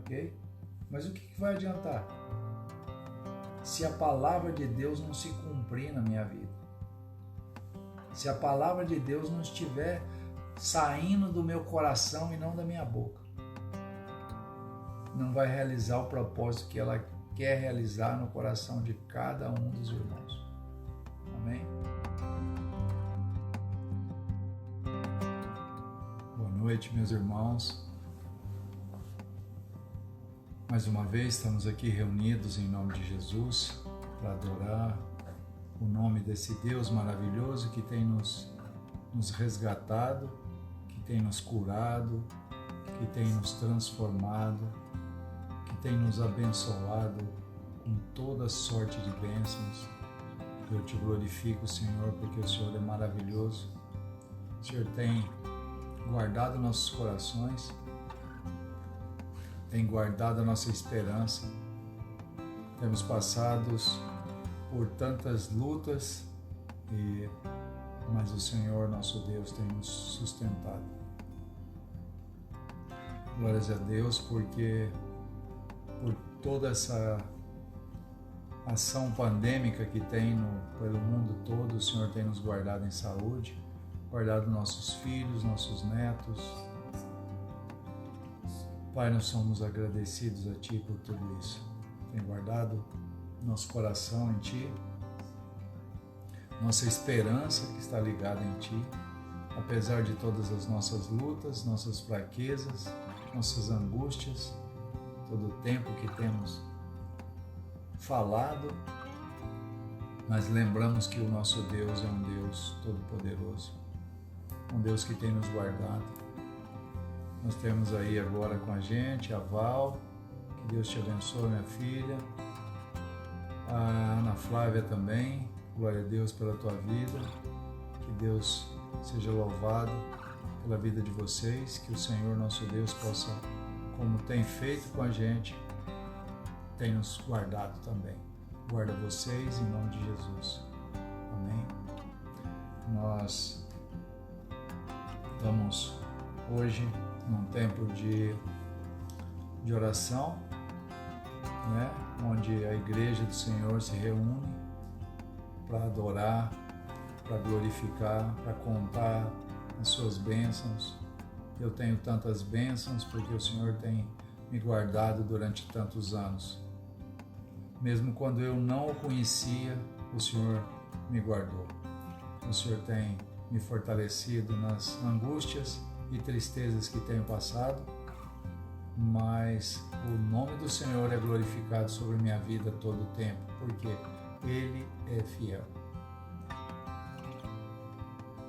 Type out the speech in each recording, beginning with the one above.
ok? Mas o que vai adiantar se a palavra de Deus não se cumprir na minha vida? Se a palavra de Deus não estiver saindo do meu coração e não da minha boca, não vai realizar o propósito que ela quer realizar no coração de cada um dos irmãos. Amém? Boa noite, meus irmãos. Mais uma vez estamos aqui reunidos em nome de Jesus para adorar o nome desse Deus maravilhoso que tem nos resgatado, que tem nos curado, que tem nos transformado, que tem nos abençoado com toda sorte de bênçãos. Eu te glorifico, Senhor, porque o Senhor é maravilhoso. O Senhor tem guardado nossos corações, tem guardado a nossa esperança. Temos passado por tantas lutas, mas o Senhor, nosso Deus, tem nos sustentado. Glórias a Deus, porque por toda essa ação pandêmica que tem pelo mundo todo, o Senhor tem nos guardado em saúde, guardado nossos filhos, nossos netos. Pai, nós somos agradecidos a Ti por tudo isso. Tem guardado nosso coração em Ti, nossa esperança que está ligada em Ti, apesar de todas as nossas lutas, nossas fraquezas, nossas angústias, todo o tempo que temos falado, mas lembramos que o nosso Deus é um Deus todo-poderoso, um Deus que tem nos guardado. Nós temos aí agora com a gente a Val, que Deus te abençoe, minha filha, a Ana Flávia também, glória a Deus pela tua vida, que Deus seja louvado pela vida de vocês, que o Senhor nosso Deus possa, como tem feito com a gente, tem nos guardado também. Guarda vocês em nome de Jesus. Amém? Nós estamos hoje num tempo de oração, né? Onde a igreja do Senhor se reúne para adorar, para glorificar, para contar as suas bênçãos. Eu tenho tantas bênçãos porque o Senhor tem me guardado durante tantos anos. Mesmo quando eu não o conhecia, o Senhor me guardou. O Senhor tem me fortalecido nas angústias e tristezas que tenho passado, mas o nome do Senhor é glorificado sobre minha vida todo o tempo, porque Ele é fiel.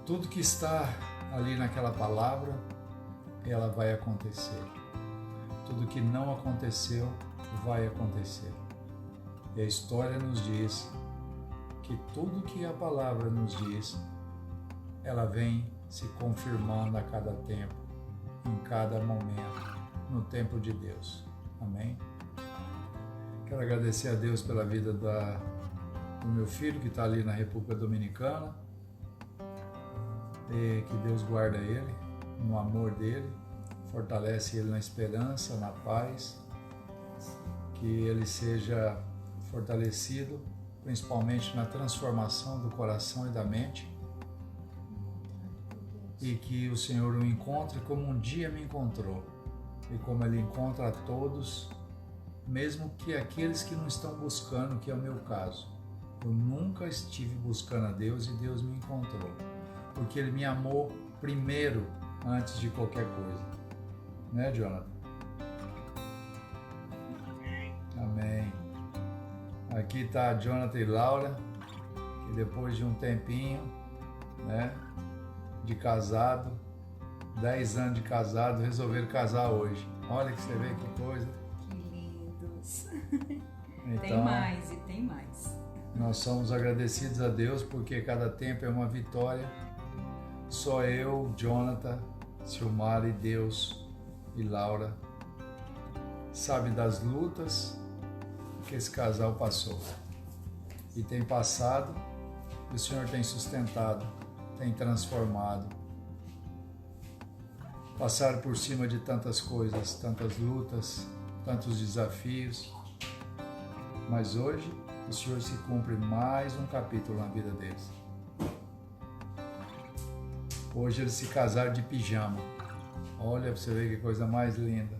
Tudo que está ali naquela palavra, ela vai acontecer. Tudo que não aconteceu, vai acontecer. E a história nos diz que tudo que a palavra nos diz, ela vem se confirmando a cada tempo, em cada momento, no tempo de Deus. Amém? Quero agradecer a Deus pela vida do meu filho que está ali na República Dominicana, e que Deus guarda ele no amor dele, fortalece ele na esperança, na paz, que ele seja fortalecido, principalmente na transformação do coração e da mente, e que o Senhor o encontre como um dia me encontrou, e como Ele encontra a todos, mesmo que aqueles que não estão buscando, que é o meu caso. Eu nunca estive buscando a Deus e Deus me encontrou, porque Ele me amou primeiro, antes de qualquer coisa. Né, Jonathan? Amém. Aqui está a Jonathan e Laura, que depois de um tempinho, né, de casado, 10 anos de casado, resolveram casar hoje. Olha que você vê que coisa. Que lindos. Então, tem mais e tem mais. Nós somos agradecidos a Deus porque cada tempo é uma vitória. Só eu, Jonathan, Silmara e Deus e Laura sabe das lutas que esse casal passou. E tem passado, e o Senhor tem sustentado, tem transformado. Passaram por cima de tantas coisas, tantas lutas, tantos desafios, mas hoje o Senhor se cumpre mais um capítulo na vida deles. Hoje eles se casaram de pijama. Olha para você ver que coisa mais linda.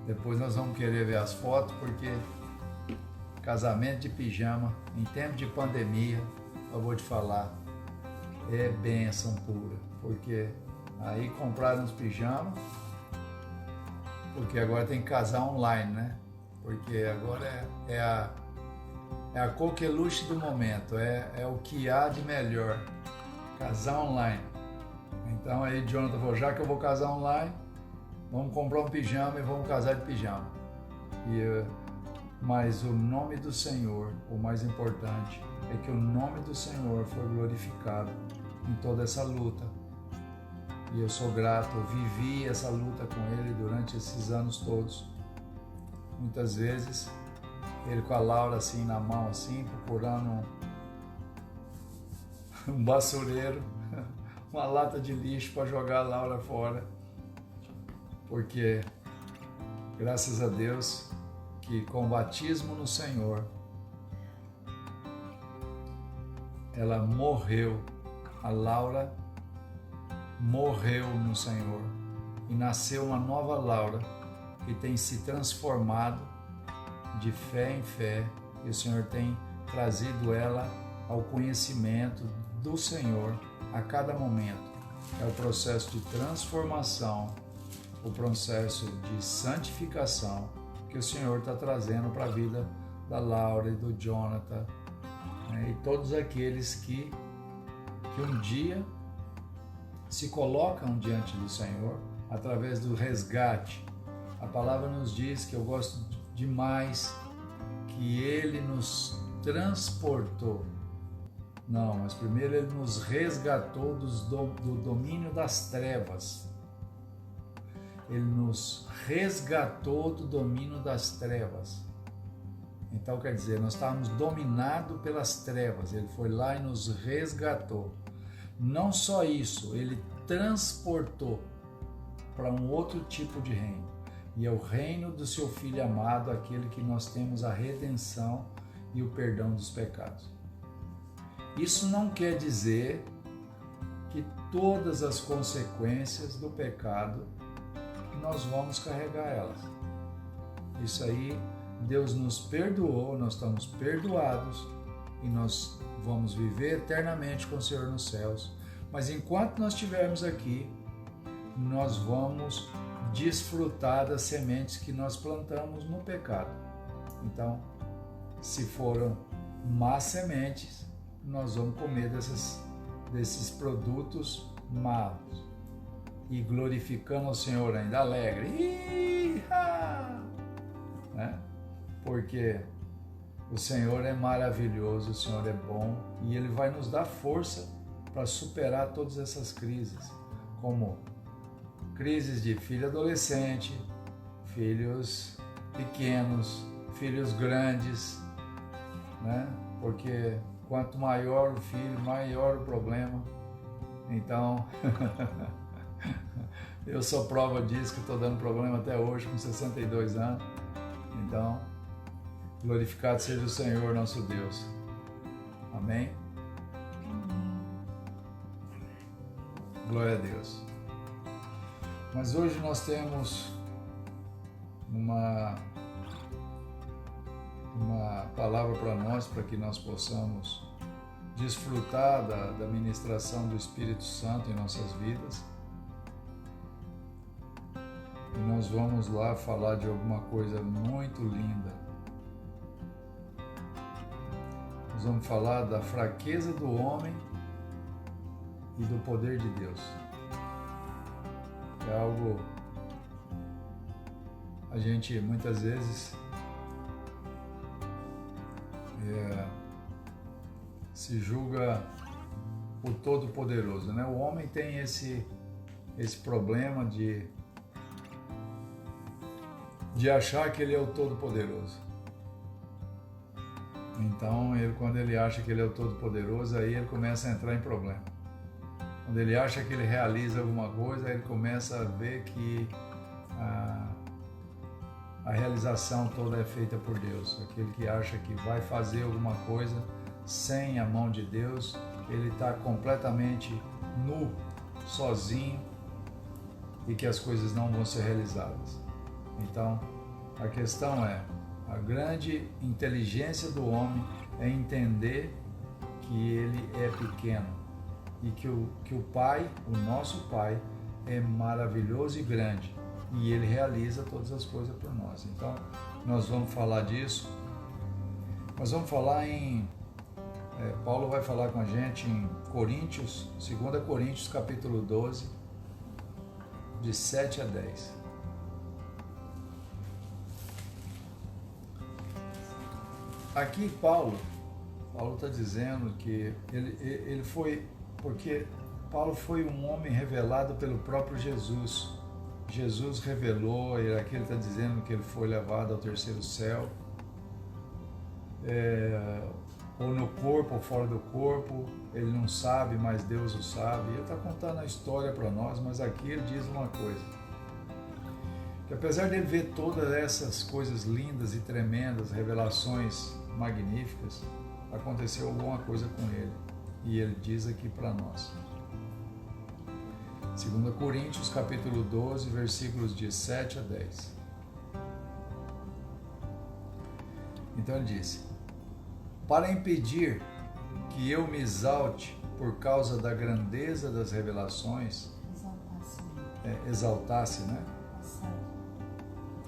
Depois nós vamos querer ver as fotos, porque casamento de pijama, em tempo de pandemia, eu vou te falar, é bênção pura. Porque aí compraram os pijamas, porque agora tem que casar online, né? Porque agora é a coqueluche do momento, é o que há de melhor, casar online. Então aí Jonathan falou, já que eu vou casar online, vamos comprar um pijama e vamos casar de pijama. Mas o nome do Senhor, o mais importante, é que o nome do Senhor foi glorificado em toda essa luta. E eu sou grato, eu vivi essa luta com Ele durante esses anos todos. Muitas vezes, Ele com a Laura assim na mão, assim, procurando um basureiro, uma lata de lixo para jogar a Laura fora. Porque, graças a Deus, que com o batismo no Senhor, ela morreu, a Laura morreu no Senhor e nasceu uma nova Laura que tem se transformado de fé em fé, e o Senhor tem trazido ela ao conhecimento do Senhor a cada momento. É o processo de transformação, o processo de santificação que o Senhor está trazendo para a vida da Laura e do Jonathan, né? E todos aqueles que um dia se colocam diante do Senhor através do resgate. A palavra nos diz, que eu gosto demais, que Ele nos transportou. Não, mas primeiro Ele nos resgatou do domínio das trevas. Ele nos resgatou do domínio das trevas. Então quer dizer, nós estávamos dominados pelas trevas. Ele foi lá e nos resgatou. Não só isso, Ele transportou para um outro tipo de reino. E é o reino do seu Filho amado, aquele que nós temos a redenção e o perdão dos pecados. Isso não quer dizer que todas as consequências do pecado nós vamos carregar elas. Isso aí, Deus nos perdoou, nós estamos perdoados e nós vamos viver eternamente com o Senhor nos céus. Mas enquanto nós estivermos aqui, nós vamos desfrutar das sementes que nós plantamos no pecado. Então, se foram más sementes, nós vamos comer desses produtos maus e glorificando o Senhor ainda alegre, né? Porque o Senhor é maravilhoso, o Senhor é bom e Ele vai nos dar força para superar todas essas crises, como crises de filho adolescente, filhos pequenos, filhos grandes, né? Porque quanto maior o filho, maior o problema. Então, eu sou prova disso, que estou dando problema até hoje, com 62 anos. Então, glorificado seja o Senhor, nosso Deus. Amém? Glória a Deus. Mas hoje nós temos uma palavra para nós, para que nós possamos desfrutar da ministração do Espírito Santo em nossas vidas. E nós vamos lá falar de alguma coisa muito linda. Nós vamos falar da fraqueza do homem e do poder de Deus. É algo, a gente muitas vezes se julga o Todo-Poderoso, né? O homem tem esse problema de achar que ele é o Todo-Poderoso. Então, quando ele acha que ele é o Todo-Poderoso, aí ele começa a entrar em problema. Quando ele acha que ele realiza alguma coisa, ele começa a ver que a realização toda é feita por Deus. Aquele que acha que vai fazer alguma coisa sem a mão de Deus, ele está completamente nu, sozinho, e que as coisas não vão ser realizadas. Então, a questão é, a grande inteligência do homem é entender que ele é pequeno e que o Pai, o nosso Pai, é maravilhoso e grande e ele realiza todas as coisas por nós. Então, nós vamos falar disso. Nós vamos falar Paulo vai falar com a gente em Coríntios, 2 Coríntios capítulo 12, de 7 a 10. Aqui Paulo está dizendo que ele foi, porque Paulo foi um homem revelado pelo próprio Jesus. Jesus revelou, e aqui ele está dizendo que ele foi levado ao terceiro céu, ou no corpo ou fora do corpo, ele não sabe, mas Deus o sabe. Ele está contando a história para nós, mas aqui ele diz uma coisa, que apesar de ele ver todas essas coisas lindas e tremendas, revelações magníficas, aconteceu alguma coisa com ele, e ele diz aqui para nós. 2 Coríntios capítulo 12, versículos de 7 a 10. Então ele disse: para impedir que eu me exalte por causa da grandeza das revelações, exaltasse, né?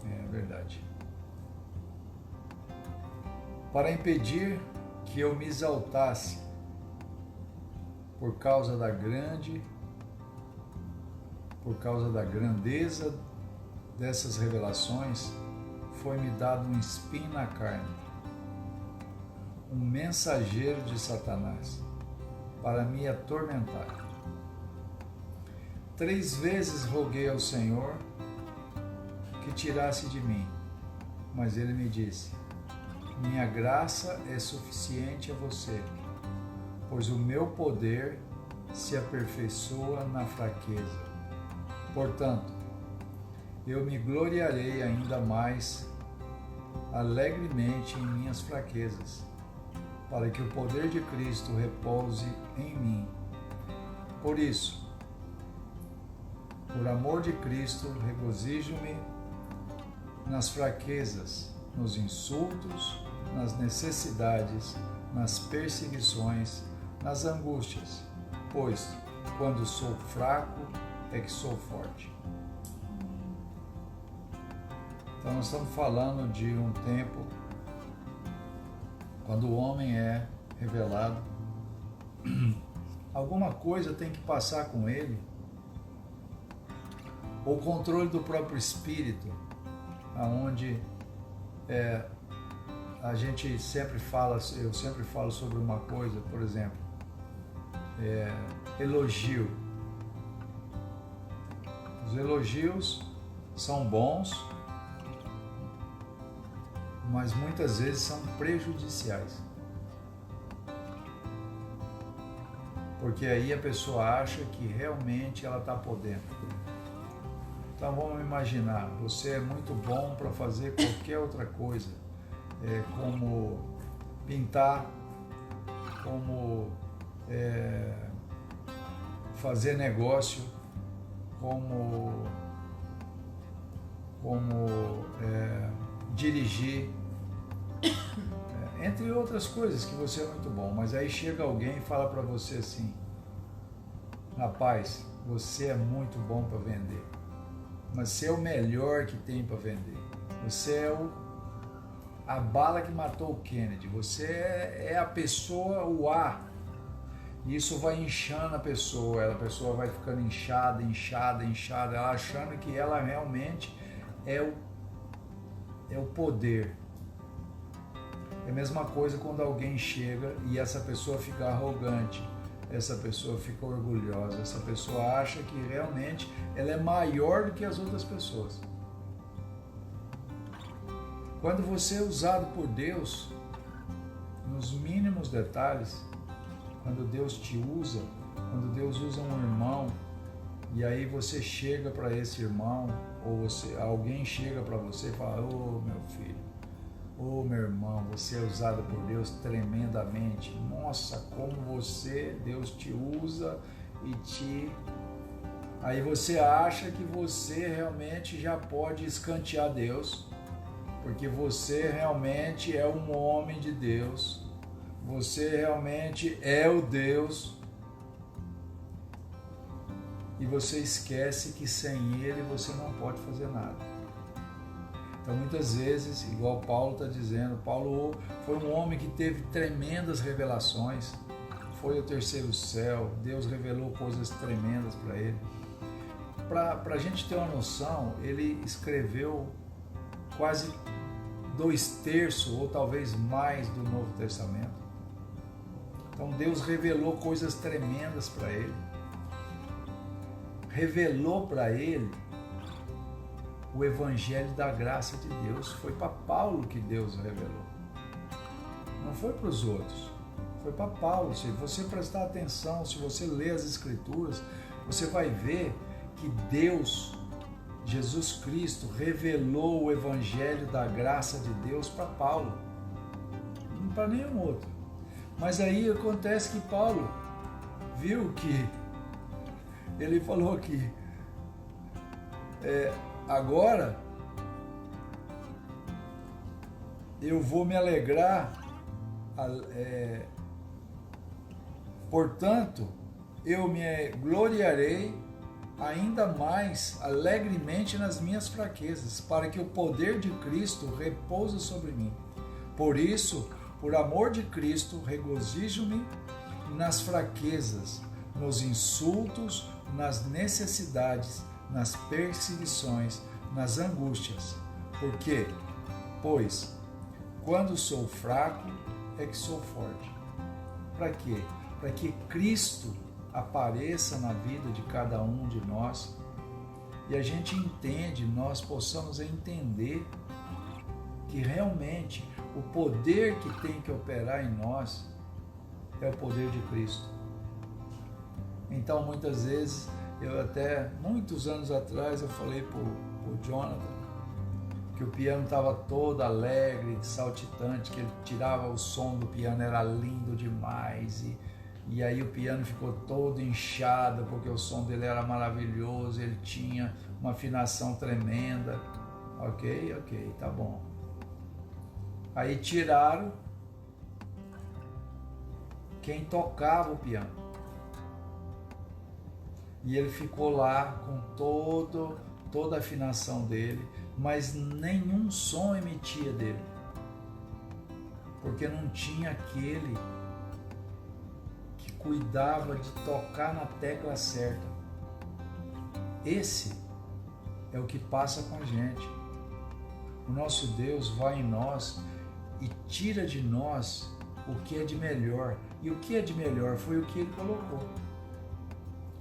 É verdade. Para impedir que eu me exaltasse por causa da grandeza dessas revelações, foi-me dado um espinho na carne, um mensageiro de Satanás, para me atormentar. 3 vezes roguei ao Senhor que tirasse de mim, mas ele me disse: minha graça é suficiente a você, pois o meu poder se aperfeiçoa na fraqueza. Portanto, eu me gloriarei ainda mais alegremente em minhas fraquezas, para que o poder de Cristo repouse em mim. Por isso, por amor de Cristo, regozijo-me nas fraquezas, nos insultos, nas necessidades, nas perseguições, nas angústias, pois, quando sou fraco, é que sou forte. Então nós estamos falando de um tempo quando o homem é revelado, alguma coisa tem que passar com ele, o controle do próprio espírito, aonde a gente sempre fala, eu sempre falo sobre uma coisa, por exemplo, elogio. Os elogios são bons, mas muitas vezes são prejudiciais. Porque aí a pessoa acha que realmente ela está podendo. Então vamos imaginar, você é muito bom para fazer qualquer outra coisa, como pintar, como fazer negócio, como dirigir, entre outras coisas que você é muito bom, mas aí chega alguém e fala para você assim: rapaz, você é muito bom para vender, mas você é o melhor que tem para vender, você é a bala que matou o Kennedy, você é a pessoa, o A. Isso vai inchando a pessoa vai ficando inchada, ela achando que ela realmente é o poder. É a mesma coisa quando alguém chega e essa pessoa fica arrogante, essa pessoa fica orgulhosa, essa pessoa acha que realmente ela é maior do que as outras pessoas. Quando você é usado por Deus, nos mínimos detalhes, quando Deus te usa, quando Deus usa um irmão, e aí você chega para esse irmão ou alguém chega para você e fala: ô meu filho, ô meu irmão, você é usado por Deus tremendamente. Nossa, como Deus te usa e te... Aí você acha que você realmente já pode escantear Deus, porque você realmente é um homem de Deus, você realmente é o Deus, e você esquece que sem Ele você não pode fazer nada. Então muitas vezes, igual Paulo está dizendo, Paulo foi um homem que teve tremendas revelações, foi ao terceiro céu, Deus revelou coisas tremendas para ele. Para a gente ter uma noção, ele escreveu quase 2/3 ou talvez mais do Novo Testamento. Então Deus revelou coisas tremendas para ele. Revelou para ele o Evangelho da graça de Deus. Foi para Paulo que Deus revelou. Não foi para os outros. Foi para Paulo. Se você prestar atenção, se você ler as Escrituras, você vai ver que Deus, Jesus Cristo, revelou o Evangelho da graça de Deus para Paulo, não para nenhum outro. Mas aí acontece que Paulo viu que ele falou que agora eu vou me alegrar, portanto eu me gloriarei ainda mais alegremente nas minhas fraquezas, para que o poder de Cristo repouse sobre mim. Por isso, por amor de Cristo, regozijo-me nas fraquezas, nos insultos, nas necessidades, nas perseguições, nas angústias. Por quê? Pois, quando sou fraco, é que sou forte. Para quê? Para que Cristo apareça na vida de cada um de nós e a gente nós possamos entender que realmente o poder que tem que operar em nós é o poder de Cristo. Então muitas vezes, muitos anos atrás, eu falei para o Jonathan que o piano estava todo alegre, saltitante, que ele tirava o som do piano, era lindo demais, e aí o piano ficou todo inchado, porque o som dele era maravilhoso, ele tinha uma afinação tremenda. Ok, tá bom. Aí tiraram quem tocava o piano. E ele ficou lá com toda a afinação dele, mas nenhum som emitia dele, porque não tinha aquele que cuidava de tocar na tecla certa. Esse é o que passa com a gente. O nosso Deus vai em nós e tira de nós o que é de melhor. E o que é de melhor foi o que Ele colocou.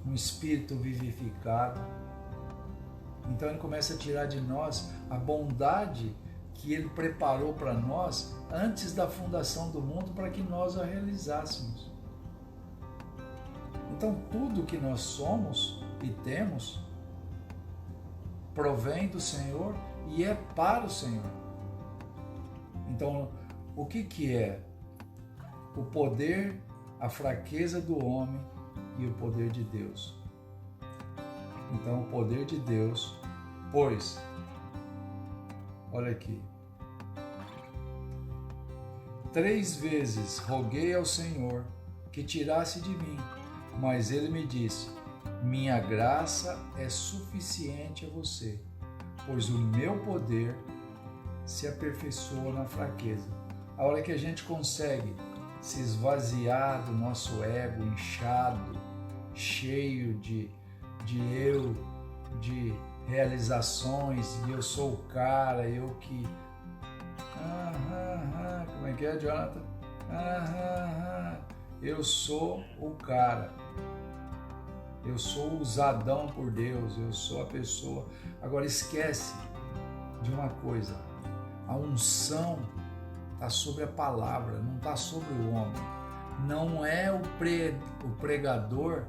Um espírito vivificado. Então Ele começa a tirar de nós a bondade que Ele preparou para nós antes da fundação do mundo, para que nós a realizássemos. Então tudo que nós somos e temos provém do Senhor e é para o Senhor. Então, o que é? O poder, a fraqueza do homem e o poder de Deus. Então, o poder de Deus, pois, olha aqui, 3 vezes roguei ao Senhor que tirasse de mim, mas Ele me disse: minha graça é suficiente a você, pois o meu poder se aperfeiçoa na fraqueza. A hora que a gente consegue se esvaziar do nosso ego inchado, cheio de eu, de realizações, e eu sou o cara, eu que... Como é que é, Jonathan? Eu sou o cara. Eu sou usadão por Deus, eu sou a pessoa. Agora esquece de uma coisa: a unção está sobre a palavra, não está sobre o homem. Não é o pregador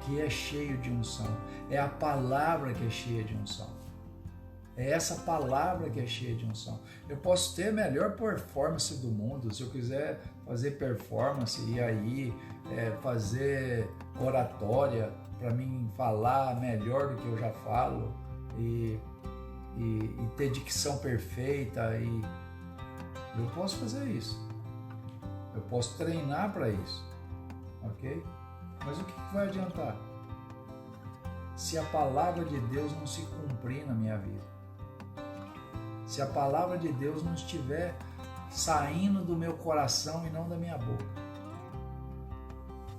que é cheio de unção. É a palavra que é cheia de unção. É essa palavra que é cheia de unção. Eu posso ter a melhor performance do mundo, se eu quiser fazer performance e aí fazer oratória para mim falar melhor do que eu já falo e ter dicção perfeita, e eu posso fazer isso. Eu posso treinar para isso, ok? Mas o que vai adiantar se a palavra de Deus não se cumprir na minha vida? Se a palavra de Deus não estiver saindo do meu coração e não da minha boca,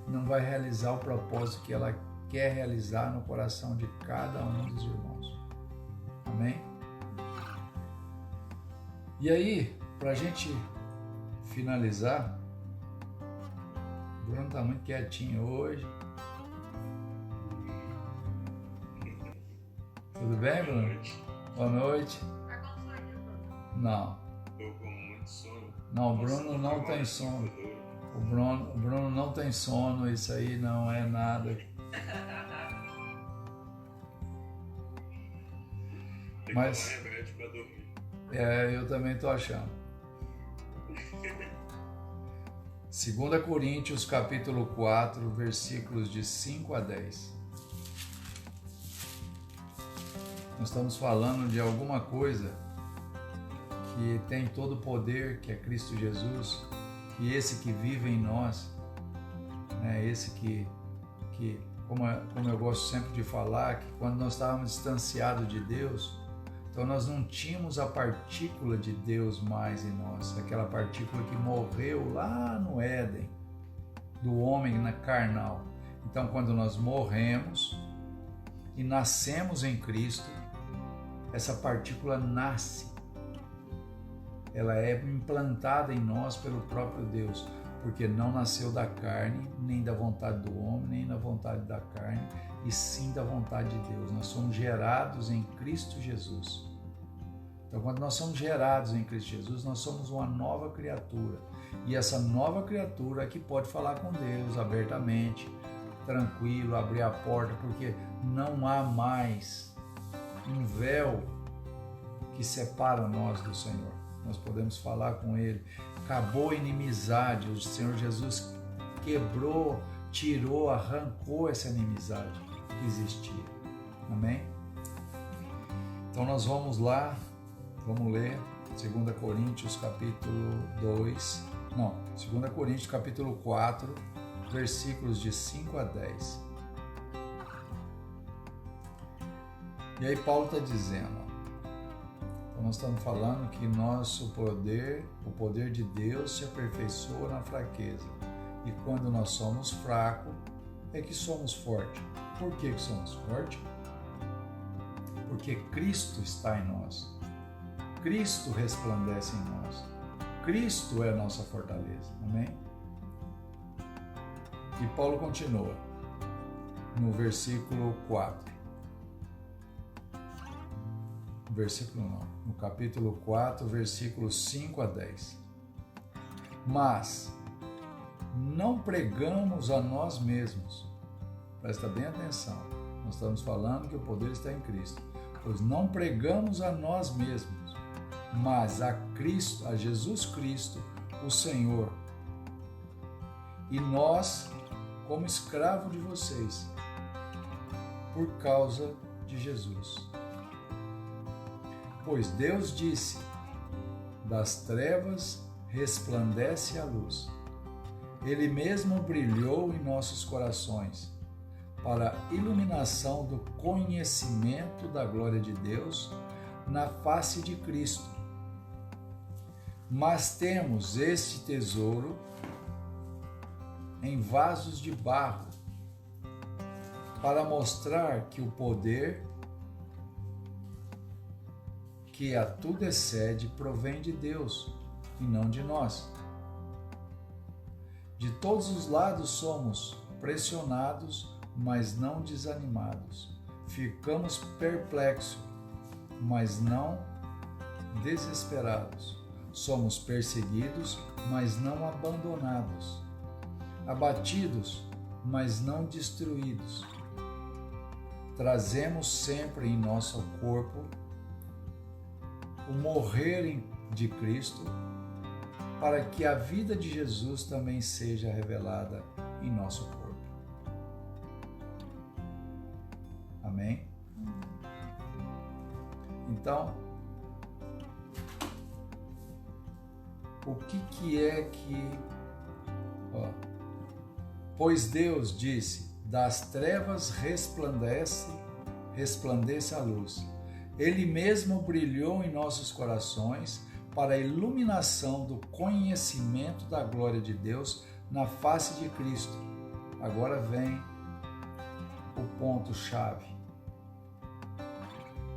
não vai realizar o propósito que ela quer realizar no coração de cada um dos irmãos. Amém? E aí, para a gente finalizar, o Bruno está muito quietinho hoje. Tudo bem, Bruno? Boa noite. Não. Estou com muito sono. Não, o Bruno não tem sono. O Bruno não tem sono, isso aí não é nada. Mas remédio para dormir. Eu também estou achando. 2 Coríntios capítulo 4, versículos de 5 a 10. Nós estamos falando de alguma coisa que tem todo o poder, que é Cristo Jesus, e esse que vive em nós, né? Esse que como eu gosto sempre de falar, que quando nós estávamos distanciados de Deus, então nós não tínhamos a partícula de Deus mais em nós, aquela partícula que morreu lá no Éden, do homem na carnal. Então quando nós morremos e nascemos em Cristo, essa partícula nasce. Ela é implantada em nós pelo próprio Deus, porque não nasceu da carne, nem da vontade do homem, nem da vontade da carne, e sim da vontade de Deus. Nós somos gerados em Cristo Jesus. Então, quando nós somos gerados em Cristo Jesus, nós somos uma nova criatura. E essa nova criatura é que pode falar com Deus abertamente, tranquilo, abrir a porta, porque não há mais um véu que separa nós do Senhor. Nós podemos falar com Ele. Acabou a inimizade. O Senhor Jesus quebrou, tirou, arrancou essa inimizade que existia. Amém? Então nós vamos lá, vamos ler 2 Coríntios capítulo 2, não, 2 Coríntios capítulo 4, versículos de 5 a 10. E aí Paulo está dizendo, então nós estamos falando que nosso poder, o poder de Deus se aperfeiçoa na fraqueza. E quando nós somos fracos, é que somos fortes. Por que somos fortes? Porque Cristo está em nós. Cristo resplandece em nós. Cristo é a nossa fortaleza. Amém? E Paulo continua no versículo 4. Versículo não, no capítulo 4, versículos 5 a 10. Mas não pregamos a nós mesmos. Presta bem atenção. Nós estamos falando que o poder está em Cristo. Pois não pregamos a nós mesmos, mas a Cristo, a Jesus Cristo, o Senhor. E nós, como escravo de vocês, por causa de Jesus. Pois Deus disse, das trevas resplandece a luz. Ele mesmo brilhou em nossos corações, para a iluminação do conhecimento da glória de Deus na face de Cristo. Mas temos este tesouro em vasos de barro, para mostrar que o poder que a tudo excede provém de Deus e não de nós. De todos os lados somos pressionados, mas não desanimados. Ficamos perplexos, mas não desesperados. Somos perseguidos, mas não abandonados. Abatidos, mas não destruídos. Trazemos sempre em nosso corpo o morrer de Cristo, para que a vida de Jesus também seja revelada em nosso corpo. Amém? Então, o que é que... Pois Deus disse, das trevas resplandece a luz. Ele mesmo brilhou em nossos corações para a iluminação do conhecimento da glória de Deus na face de Cristo. Agora vem o ponto-chave.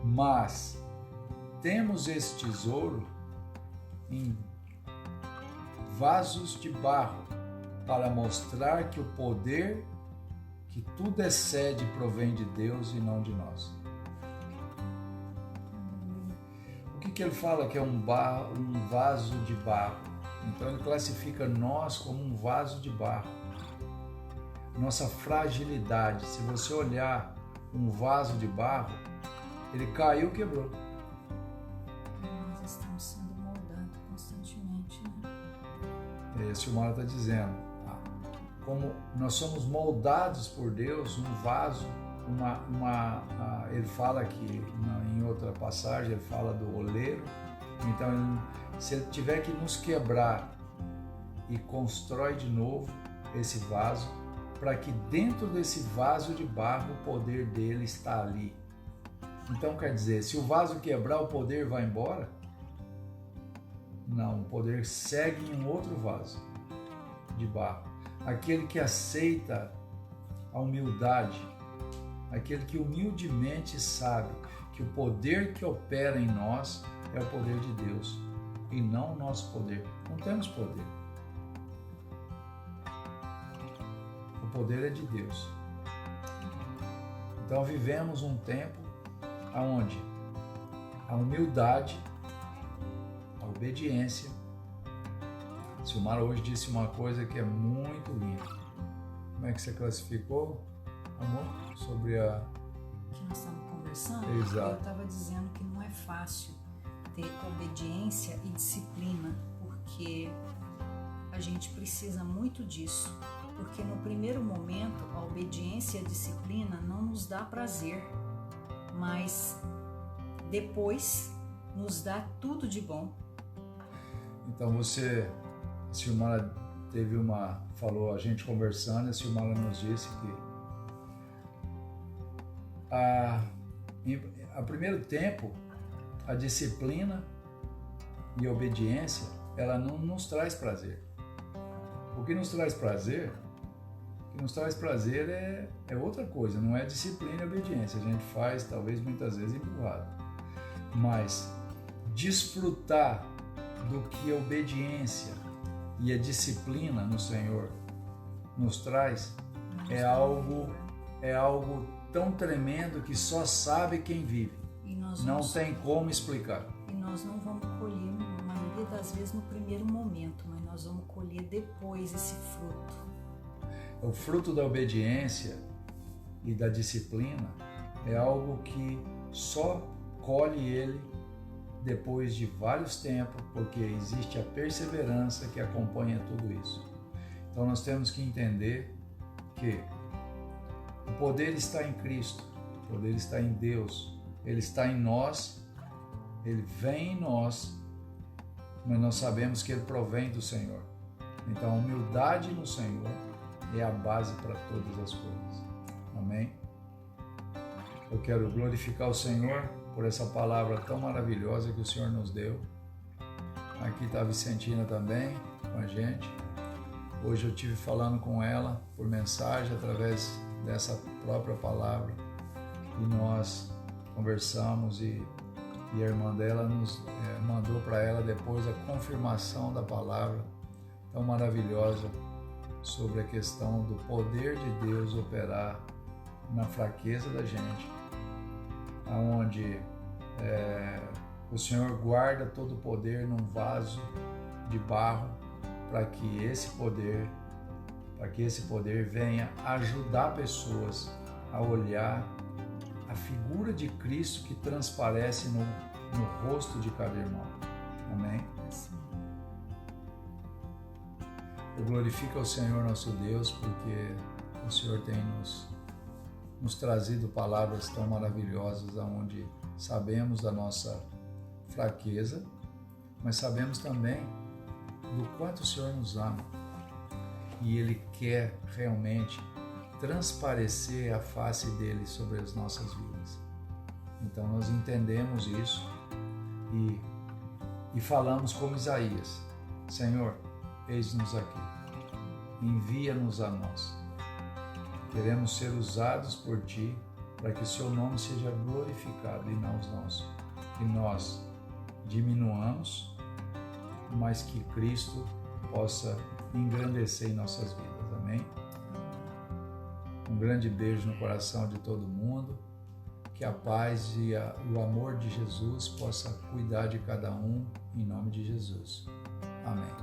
Mas temos esse tesouro em vasos de barro para mostrar que o poder que tudo excede provém de Deus e não de nós. O que ele fala que é um vaso de barro? Então ele classifica nós como um vaso de barro. Nossa fragilidade. Se você olhar um vaso de barro, ele caiu, quebrou. Nós estamos sendo moldados constantemente, né? Silmara está dizendo, como nós somos moldados por Deus, um vaso, ele fala que em outra passagem, ele fala do oleiro. Então, se ele tiver que nos quebrar e constrói de novo esse vaso, para que dentro desse vaso de barro o poder dele está ali. Então, quer dizer, se o vaso quebrar, o poder vai embora? Não, o poder segue em um outro vaso de barro. Aquele que aceita a humildade, aquele que humildemente sabe que o poder que opera em nós é o poder de Deus e não o nosso poder. Não temos poder. O poder é de Deus. Então vivemos um tempo onde a humildade, a obediência. Silmara hoje disse uma coisa que é muito linda. Como é que você classificou, amor? Sobre a... Que nós estamos conversando. Exato. Eu estava dizendo que não é fácil ter obediência e disciplina, porque a gente precisa muito disso. Porque no primeiro momento, a obediência e a disciplina não nos dá prazer, mas depois nos dá tudo de bom. Então você... A Silmara falou, a gente conversando, a Silmara nos disse que a primeiro tempo, a disciplina e a obediência, ela não nos traz prazer. O que nos traz prazer é outra coisa, não é disciplina e obediência. A gente faz, talvez, muitas vezes empurrado. Mas desfrutar do que a obediência e a disciplina no Senhor nos traz é algo tão tremendo que só sabe quem vive. Não tem como explicar. E nós não vamos colher, na maioria das vezes, no primeiro momento, mas nós vamos colher depois esse fruto. O fruto da obediência e da disciplina é algo que só colhe ele depois de vários tempos, porque existe a perseverança que acompanha tudo isso. Então nós temos que entender que o poder está em Cristo, o poder está em Deus, ele está em nós, ele vem em nós, mas nós sabemos que ele provém do Senhor. Então a humildade no Senhor é a base para todas as coisas. Amém? Eu quero glorificar o Senhor por essa palavra tão maravilhosa que o Senhor nos deu. Aqui está a Vicentina também com a gente. Hoje eu estive falando com ela por mensagem através dessa própria palavra e nós conversamos e a irmã dela nos mandou para ela depois a confirmação da palavra tão maravilhosa sobre a questão do poder de Deus operar na fraqueza da gente, onde o Senhor guarda todo o poder num vaso de barro para que esse poder, para que esse poder venha ajudar pessoas a olhar a figura de Cristo que transparece no rosto de cada irmão. Amém? Eu glorifico ao Senhor nosso Deus, porque o Senhor tem nos trazido palavras tão maravilhosas, onde sabemos da nossa fraqueza, mas sabemos também do quanto o Senhor nos ama e Ele quer realmente transparecer a face dele sobre as nossas vidas. Então nós entendemos isso e falamos como Isaías: Senhor, eis-nos aqui, envia-nos a nós. Queremos ser usados por Ti para que o Seu nome seja glorificado e não os nossos. Que nós diminuamos, mas que Cristo possa engrandecer em nossas vidas. Amém? Um grande beijo no coração de todo mundo. Que a paz e o amor de Jesus possa cuidar de cada um, em nome de Jesus. Amém.